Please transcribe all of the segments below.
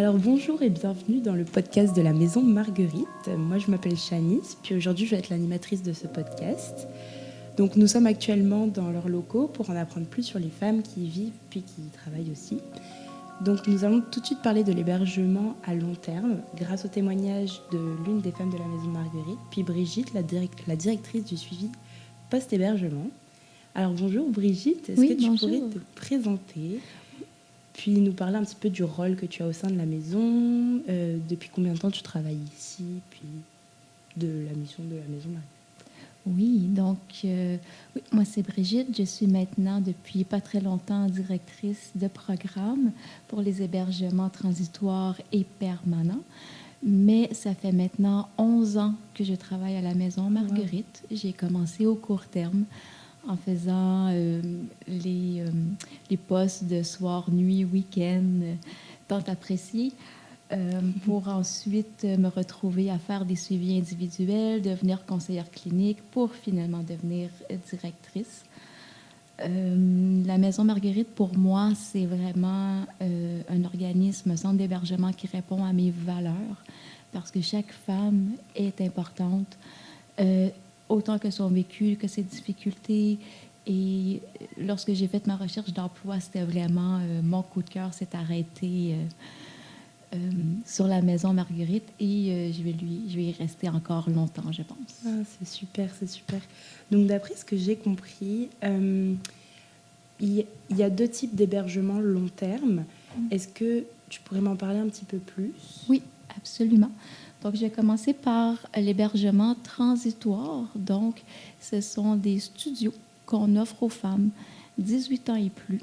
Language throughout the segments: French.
Alors bonjour et bienvenue dans le podcast de la Maison Marguerite. Moi je m'appelle Shanice, puis aujourd'hui je vais être l'animatrice de ce podcast. Donc nous sommes actuellement dans leurs locaux pour en apprendre plus sur les femmes qui y vivent puis qui y travaillent aussi. Donc nous allons tout de suite parler de l'hébergement à long terme grâce au témoignage de l'une des femmes de la Maison Marguerite, puis Brigitte, la directrice du suivi post-hébergement. Alors bonjour Brigitte, est-ce que tu pourrais te présenter puis nous parler un petit peu du rôle que tu as au sein de la maison, depuis combien de temps tu travailles ici, puis de la mission de la Maison Marguerite. Oui, donc, oui, moi c'est Brigitte. Je suis maintenant, depuis pas très longtemps, directrice de programme pour les hébergements transitoires et permanents. Mais ça fait maintenant 11 ans que je travaille à la Maison Marguerite. Wow. J'ai commencé au court terme en faisant les postes de soir, nuit, week-end, tant appréciés. Pour ensuite me retrouver à faire des suivis individuels, devenir conseillère clinique pour finalement devenir directrice. La Maison Marguerite, pour moi, c'est vraiment un organisme, un centre d'hébergement qui répond à mes valeurs parce que chaque femme est importante, autant que son vécu, que ses difficultés. Et lorsque j'ai fait ma recherche d'emploi, c'était vraiment mon coup de cœur s'est arrêté sur la Maison Marguerite et je vais y rester encore longtemps, je pense. Ah, c'est super, c'est super. Donc, d'après ce que j'ai compris, il y a 2 types d'hébergement long terme. Est-ce que tu pourrais m'en parler un petit peu plus? Oui, absolument. Donc, je vais commencer par l'hébergement transitoire. Donc, ce sont des studios qu'on offre aux femmes 18 ans et plus.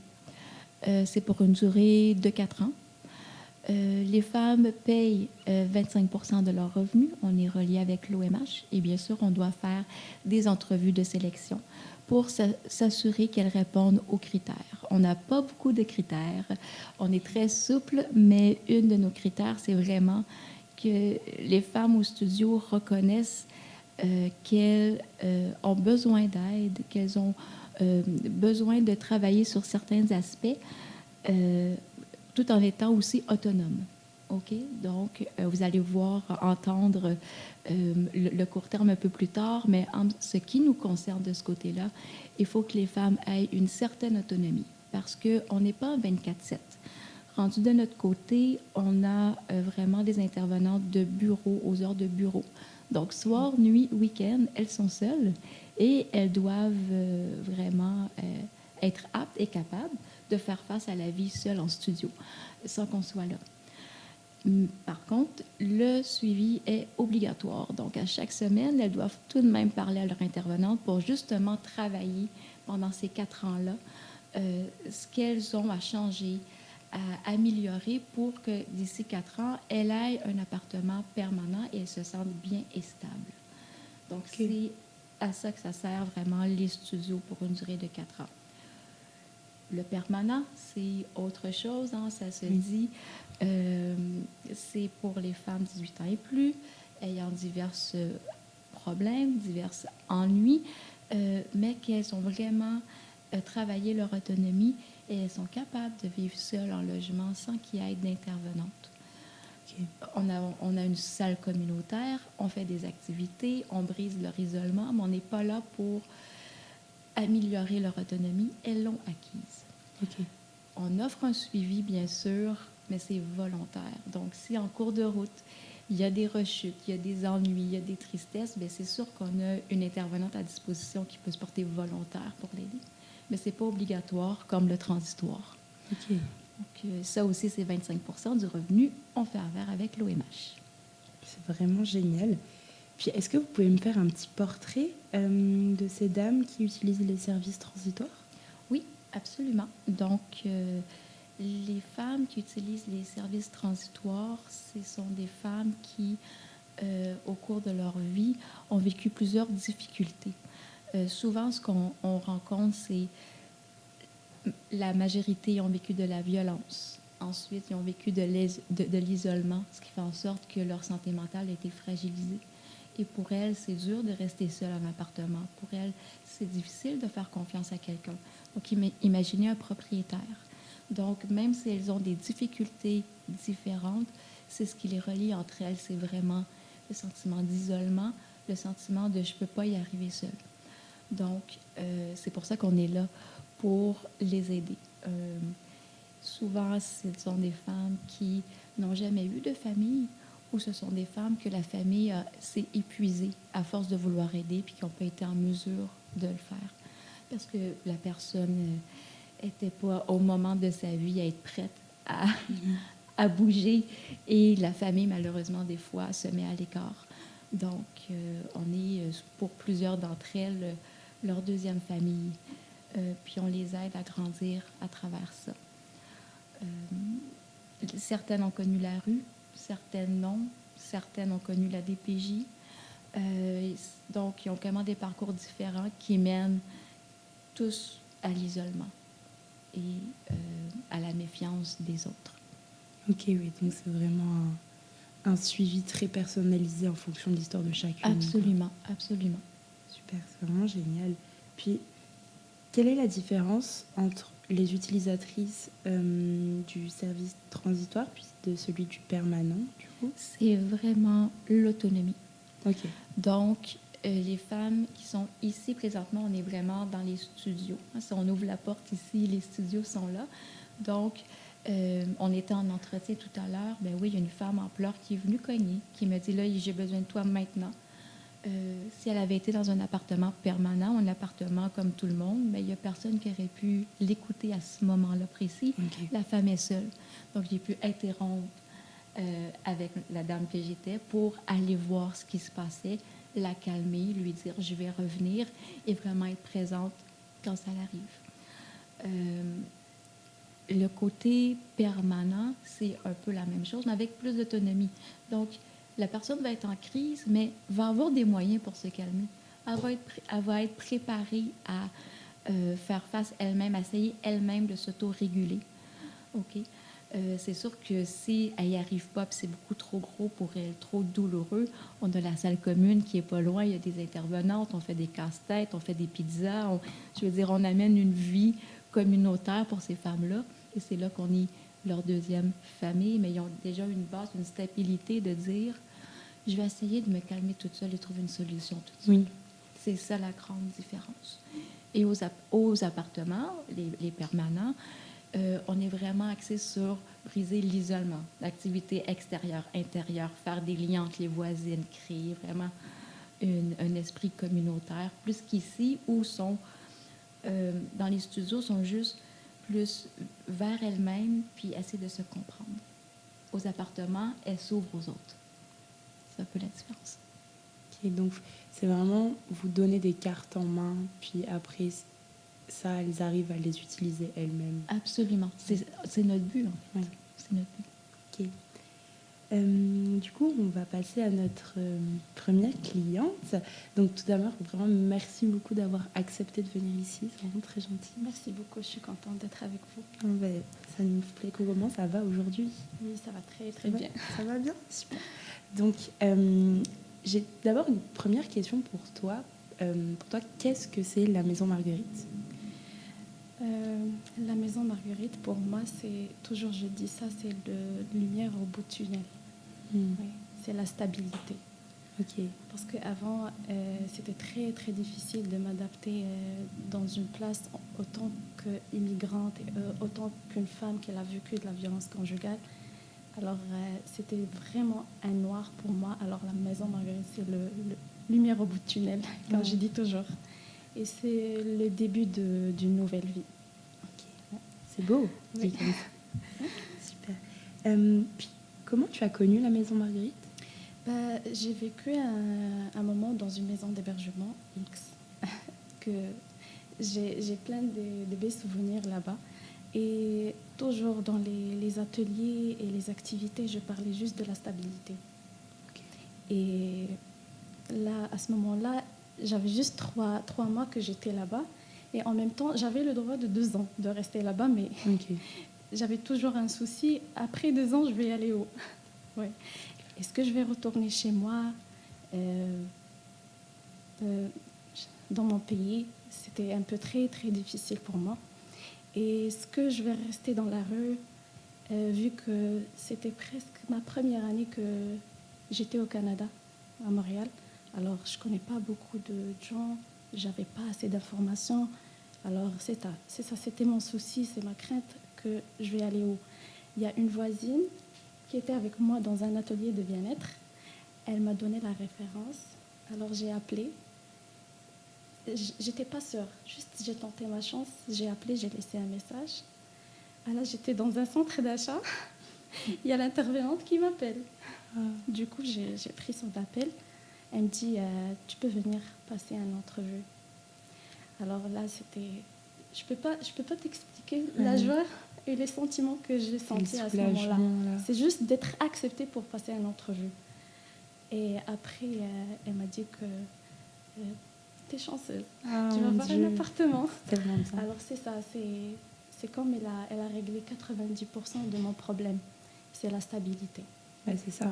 C'est pour une durée de 4 ans. Les femmes payent 25% de leurs revenus. On est relié avec l'OMH et bien sûr, on doit faire des entrevues de sélection pour s'assurer qu'elles répondent aux critères. On n'a pas beaucoup de critères. On est très souple, mais une de nos critères, c'est vraiment que les femmes au studio reconnaissent qu'elles ont besoin d'aide, qu'elles ont besoin de travailler sur certains aspects tout en étant aussi autonome. OK? Donc, vous allez entendre le court terme un peu plus tard, mais en ce qui nous concerne de ce côté-là, il faut que les femmes aient une certaine autonomie parce qu'on n'est pas 24/7. Rendu de notre côté, on a vraiment des intervenantes de bureau, aux heures de bureau. Donc, soir, nuit, week-end, elles sont seules et elles doivent vraiment être aptes et capables de faire face à la vie seule en studio, sans qu'on soit là. Par contre, le suivi est obligatoire. Donc, à chaque semaine, elles doivent tout de même parler à leur intervenante pour justement travailler pendant ces 4 ans-là ce qu'elles ont à changer, à améliorer pour que d'ici 4 ans, elles aient un appartement permanent et elles se sentent bien et stables. Donc, c'est à ça que ça sert vraiment les studios pour une durée de 4 ans. Le permanent, c'est autre chose, hein, ça se dit. C'est pour les femmes 18 ans et plus, ayant divers problèmes, divers ennuis, mais qu'elles ont vraiment travaillé leur autonomie et elles sont capables de vivre seules en logement sans qu'il y ait d'intervenante. Okay. On a une salle communautaire, on fait des activités, on brise leur isolement, mais on n'est pas là pour améliorer leur autonomie, elles l'ont acquise. Okay. On offre un suivi, bien sûr, mais c'est volontaire. Donc, si en cours de route, il y a des rechutes, il y a des ennuis, il y a des tristesses, bien, c'est sûr qu'on a une intervenante à disposition qui peut se porter volontaire pour l'aider. Mais ce n'est pas obligatoire comme le transitoire. Okay. Donc, ça aussi, c'est 25% du revenu. On fait affaire avec l'OMH. C'est vraiment génial. Puis, est-ce que vous pouvez me faire un petit portrait de ces dames qui utilisent les services transitoires? Oui, absolument. Donc, les femmes qui utilisent les services transitoires, ce sont des femmes qui, au cours de leur vie, ont vécu plusieurs difficultés. Souvent, ce qu'on rencontre, c'est la majorité ont vécu de la violence. Ensuite, ils ont vécu de l'isolement, ce qui fait en sorte que leur santé mentale a été fragilisée. Et pour elles, c'est dur de rester seule en appartement. Pour elles, c'est difficile de faire confiance à quelqu'un. Donc, imaginez un propriétaire. Donc, même si elles ont des difficultés différentes, c'est ce qui les relie entre elles, c'est vraiment le sentiment d'isolement, le sentiment de je ne peux pas y arriver seule. Donc, c'est pour ça qu'on est là, pour les aider. Souvent, ce sont des femmes qui n'ont jamais eu de famille ou ce sont des femmes que la famille s'est épuisée à force de vouloir aider puis qui n'ont pas été en mesure de le faire. Parce que la personne n'était pas au moment de sa vie à être prête à bouger et la famille, malheureusement, des fois, se met à l'écart. Donc, on est, pour plusieurs d'entre elles, leur deuxième famille. Puis on les aide à grandir à travers ça. Certaines ont connu la rue, certaines non, certaines ont connu la DPJ. Donc, ils ont vraiment des parcours différents qui mènent tous à l'isolement et à la méfiance des autres. Ok, oui, donc c'est vraiment un suivi très personnalisé en fonction de l'histoire de chacune. Absolument, absolument. Super, c'est vraiment génial. Puis, quelle est la différence entre les utilisatrices du service transitoire puis de celui du permanent, du coup? C'est vraiment l'autonomie. Ok. Donc, les femmes qui sont ici présentement, on est vraiment dans les studios. Si on ouvre la porte ici, les studios sont là. Donc, on était en entretien tout à l'heure. Ben oui, il y a une femme en pleurs qui est venue cogner, qui me dit, là, j'ai besoin de toi maintenant. Si elle avait été dans un appartement permanent, un appartement comme tout le monde, mais il n'y a personne qui aurait pu l'écouter à ce moment-là précis. Okay. La femme est seule. Donc, j'ai pu interrompre avec la dame que j'étais pour aller voir ce qui se passait, la calmer, lui dire « je vais revenir » et vraiment être présente quand ça arrive. Le côté permanent, c'est un peu la même chose, mais avec plus d'autonomie. Donc, la personne va être en crise, mais va avoir des moyens pour se calmer. Elle va être préparée à faire face elle-même, à essayer elle-même de s'auto-réguler. OK? C'est sûr que si elle n'y arrive pas, puis c'est beaucoup trop gros pour elle, trop douloureux, on a la salle commune qui est pas loin, il y a des intervenantes, on fait des casse-têtes, on fait des pizzas, je veux dire, on amène une vie communautaire pour ces femmes-là, et c'est là qu'on est leur deuxième famille, mais ils ont déjà une base, une stabilité de dire je vais essayer de me calmer toute seule et trouver une solution toute seule. Oui. C'est ça la grande différence. Et aux appartements, les permanents, on est vraiment axé sur briser l'isolement, l'activité extérieure, intérieure, faire des liens entre les voisines, créer vraiment un esprit communautaire, plus qu'ici, où sont, dans les studios, sont juste plus vers elles-mêmes, puis essaient de se comprendre. Aux appartements, elles s'ouvrent aux autres. C'est un peu la différence. Okay, donc, c'est vraiment vous donner des cartes en main, puis après, ça, elles arrivent à les utiliser elles-mêmes. Absolument. C'est notre but, en fait. Oui. C'est notre but. OK. Du coup, on va passer à notre première cliente. Donc, tout d'abord, vraiment, merci beaucoup d'avoir accepté de venir ici. C'est vraiment très gentil. Merci beaucoup. Je suis contente d'être avec vous. Ça nous plaît. Comment ça va aujourd'hui? Oui, ça va très, très bien. Ça va bien? Super. Donc, j'ai d'abord une première question pour toi. Qu'est-ce que c'est la Maison Marguerite? La Maison Marguerite, pour moi, c'est toujours, je dis ça, c'est de lumière au bout du tunnel. Oui, c'est la stabilité. Ok. Parce qu'avant, c'était très, très difficile de m'adapter dans une place autant qu'immigrante, autant qu'une femme qui a vécu de la violence conjugale. Alors, c'était vraiment un noir pour moi. Alors, la Maison Marguerite, c'est le lumière au bout du tunnel, comme je dis toujours. Et c'est le début d'une nouvelle vie. Okay. C'est beau. Oui. Super. Puis, comment tu as connu la Maison Marguerite? J'ai vécu un moment dans une maison d'hébergement X, que j'ai plein de beaux souvenirs là-bas. Et toujours dans les ateliers et les activités, je parlais juste de la stabilité. Okay. Et là, à ce moment-là, j'avais juste trois mois que j'étais là-bas. Et en même temps, j'avais le droit de 2 ans de rester là-bas, mais j'avais toujours un souci. Après 2 ans, je vais aller où? Ouais. Est-ce que je vais retourner chez moi dans mon pays? C'était un peu très, très difficile pour moi. Et est-ce que je vais rester dans la rue, vu que c'était presque ma première année que j'étais au Canada, à Montréal. Alors, je ne connais pas beaucoup de gens, j'avais pas assez d'informations. Alors, c'est ça, c'était mon souci, c'est ma crainte que je vais aller où. Il y a une voisine qui était avec moi dans un atelier de bien-être. Elle m'a donné la référence. Alors, j'ai appelé. J'étais pas sûre, juste j'ai tenté ma chance, j'ai appelé, j'ai laissé un message. Alors, j'étais dans un centre d'achat. Il y a l'intervenante qui m'appelle. Du coup, j'ai pris son appel. Elle me dit, tu peux venir passer une entrevue. Alors là, c'était... Je peux pas t'expliquer la joie et les sentiments que j'ai sentis à ce moment-là. C'est juste d'être acceptée pour passer une entrevue. Et après, elle m'a dit que t'es chanceuse. Tu vas avoir un appartement. Alors c'est ça, c'est comme elle a réglé 90% de mon problème. C'est la stabilité. C'est ça.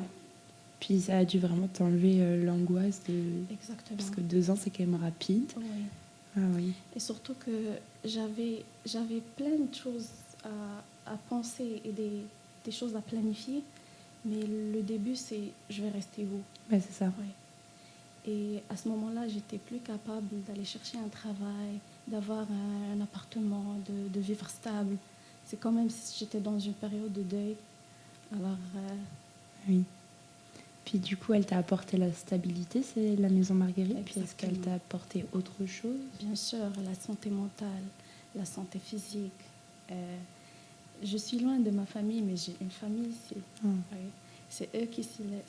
Puis ça a dû vraiment t'enlever l'angoisse de... Exactement. Parce que 2 ans, c'est quand même rapide. Oui. Oui. Et surtout que j'avais plein de choses à penser et des choses à planifier. Mais le début, c'est je vais rester où? C'est ça. Oui. Et à ce moment-là, j'étais plus capable d'aller chercher un travail, d'avoir un appartement, de vivre stable. C'est quand même si j'étais dans une période de deuil. Alors... Oui. Puis du coup, elle t'a apporté la stabilité, c'est la Maison Marguerite. Exactement. Puis est-ce qu'elle t'a apporté autre chose? Bien sûr, la santé mentale, la santé physique. Je suis loin de ma famille, mais j'ai une famille ici. Oui. C'est eux qui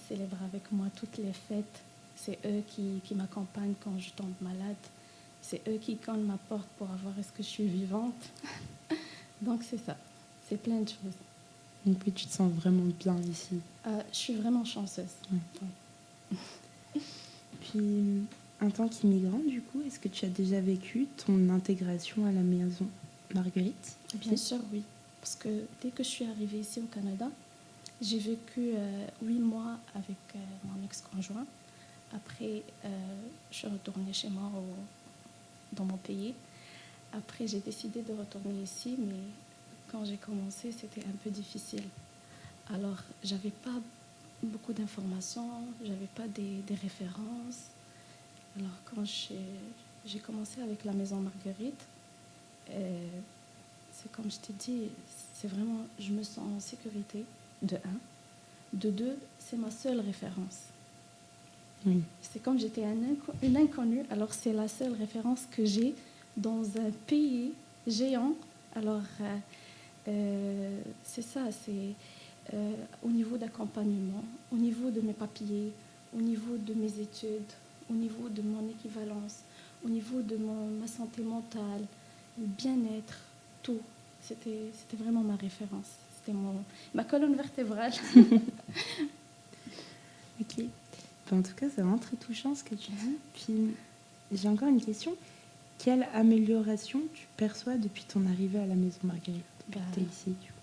célèbrent avec moi toutes les fêtes. C'est eux qui m'accompagnent quand je tombe malade. C'est eux qui cognent ma porte pour voir est-ce que je suis vivante. Donc c'est ça, c'est plein de choses. Donc oui, tu te sens vraiment bien ici. Je suis vraiment chanceuse. Puis, en tant qu'immigrante, du coup, est-ce que tu as déjà vécu ton intégration à la Maison Marguerite? Bien sûr, oui. Parce que dès que je suis arrivée ici au Canada, j'ai vécu 8 mois avec mon ex-conjoint. Après, je suis retournée chez moi dans mon pays. Après, j'ai décidé de retourner ici, mais quand j'ai commencé, c'était un peu difficile. Alors, j'avais pas beaucoup d'informations, j'avais pas des références. Alors, quand j'ai commencé avec la Maison Marguerite, c'est comme je t'ai dit, c'est vraiment, je me sens en sécurité, de 1. De 2, c'est ma seule référence. Oui. C'est comme j'étais une inconnue, alors c'est la seule référence que j'ai dans un pays géant. Alors, c'est ça, c'est au niveau d'accompagnement, au niveau de mes papiers, au niveau de mes études, au niveau de mon équivalence, au niveau de ma santé mentale, le bien-être, tout. C'était vraiment ma référence. C'était ma colonne vertébrale. Ok. En tout cas, c'est vraiment très touchant ce que tu dis. Puis, j'ai encore une question. Quelle amélioration tu perçois depuis ton arrivée à la Maison Marguerite, depuis que tu es ici, du coup?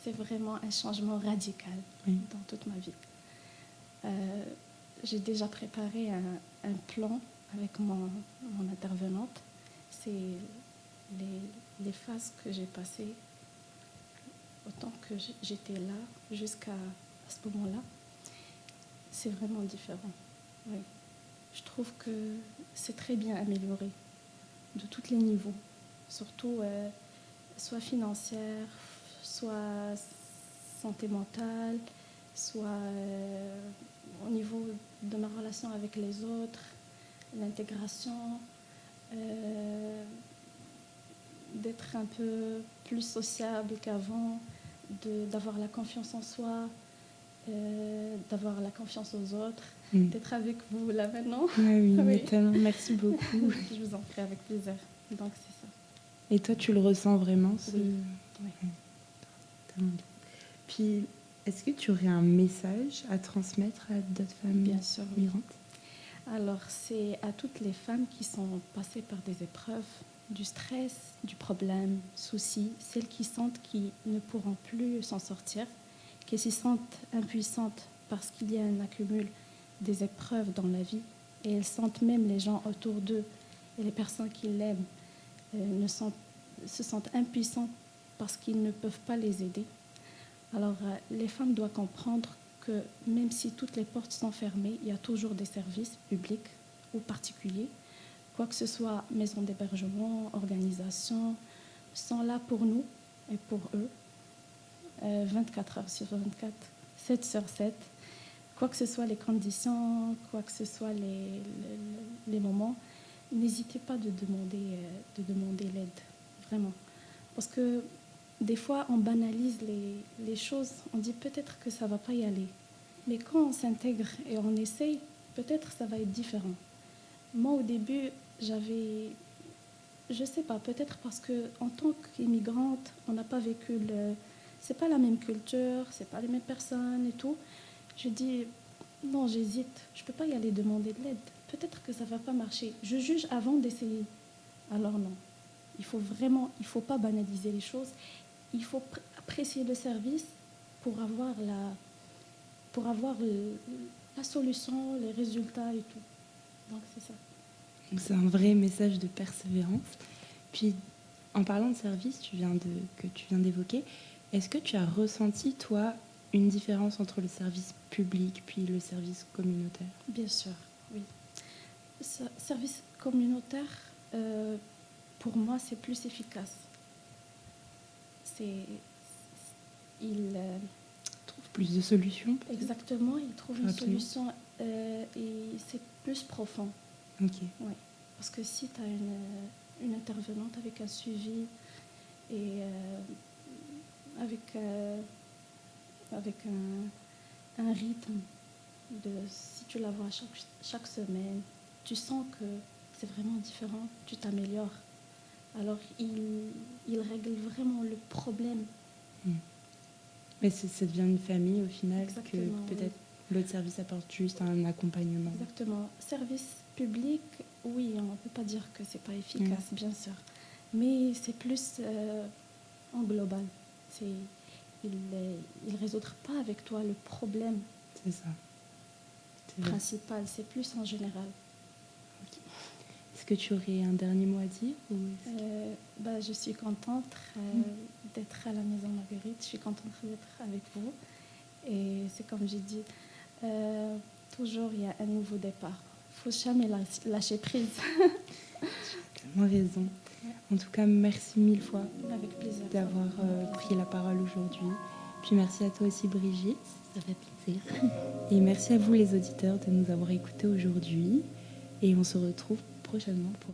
C'est vraiment un changement radical dans toute ma vie. J'ai déjà préparé un plan avec mon intervenante. C'est les phases que j'ai passées, autant que j'étais là jusqu'à ce moment-là. C'est vraiment différent. Oui. Je trouve que c'est très bien amélioré de tous les niveaux, surtout soit financière, soit santé mentale, soit au niveau de ma relation avec les autres, l'intégration, d'être un peu plus sociable qu'avant, d'avoir la confiance en soi, d'avoir la confiance aux autres, d'être avec vous là maintenant. Oui. Tellement, merci beaucoup. Je vous en prie, avec plaisir. Donc c'est ça. Et toi, tu le ressens vraiment Oui. Puis, est-ce que tu aurais un message à transmettre à d'autres femmes migrantes? Alors, c'est à toutes les femmes qui sont passées par des épreuves, du stress, du problème, soucis, celles qui sentent qu'ils ne pourront plus s'en sortir, qui s'y sentent impuissantes parce qu'il y a un accumul des épreuves dans la vie, et elles sentent même les gens autour d'eux et les personnes qui l'aiment ne sentent se sentent impuissants parce qu'ils ne peuvent pas les aider. Alors, les femmes doivent comprendre que même si toutes les portes sont fermées, il y a toujours des services publics ou particuliers, quoi que ce soit maison d'hébergement, organisation, sont là pour nous et pour eux, 24 heures sur 24, 7 sur 7. Quoi que ce soit les conditions, quoi que ce soit les moments, n'hésitez pas de demander l'aide, vraiment. Parce que des fois, on banalise les choses, on dit peut-être que ça ne va pas y aller. Mais quand on s'intègre et on essaye, peut-être ça va être différent. Moi, au début, j'avais, je ne sais pas, peut-être parce qu'en tant qu'immigrante, on n'a pas vécu c'est pas la même culture, c'est pas les mêmes personnes et tout. Je dis, non, j'hésite, je ne peux pas y aller demander de l'aide. Peut-être que ça ne va pas marcher. Je juge avant d'essayer. Alors non, il faut pas banaliser les choses. Il faut apprécier le service pour avoir la solution, les résultats et tout. Donc c'est ça. Donc, c'est un vrai message de persévérance. Puis, en parlant de service que tu viens d'évoquer, est-ce que tu as ressenti, toi, une différence entre le service public puis le service communautaire? Bien sûr, oui. Service communautaire, pour moi, c'est plus efficace. Il trouve plus de solutions. Exactement, il trouve une solution et c'est plus profond. Ok. Ouais. Parce que si tu as une intervenante avec un suivi et avec un rythme si tu la vois chaque semaine, tu sens que c'est vraiment différent, tu t'améliores. Alors, il règle vraiment le problème. Mais ça devient une famille au final. Exactement, que peut-être l'autre service apporte juste un accompagnement. Exactement. Service public, oui, on ne peut pas dire que c'est pas efficace, bien sûr. Mais c'est plus en global. Il ne résoudra pas avec toi le problème. C'est ça. Principal, c'est plus en général. Okay. Est-ce que tu aurais un dernier mot à dire ou je suis contente d'être à la Maison Marguerite. Je suis contente d'être avec vous. Et c'est comme j'ai dit, toujours il y a un nouveau départ. Il ne faut jamais lâcher prise. Tu as tellement raison. En tout cas, merci mille fois avec plaisir d'avoir pris la parole aujourd'hui. Puis merci à toi aussi, Brigitte. Ça fait plaisir. Et merci à vous, les auditeurs, de nous avoir écoutés aujourd'hui. Et on se retrouve prochainement pour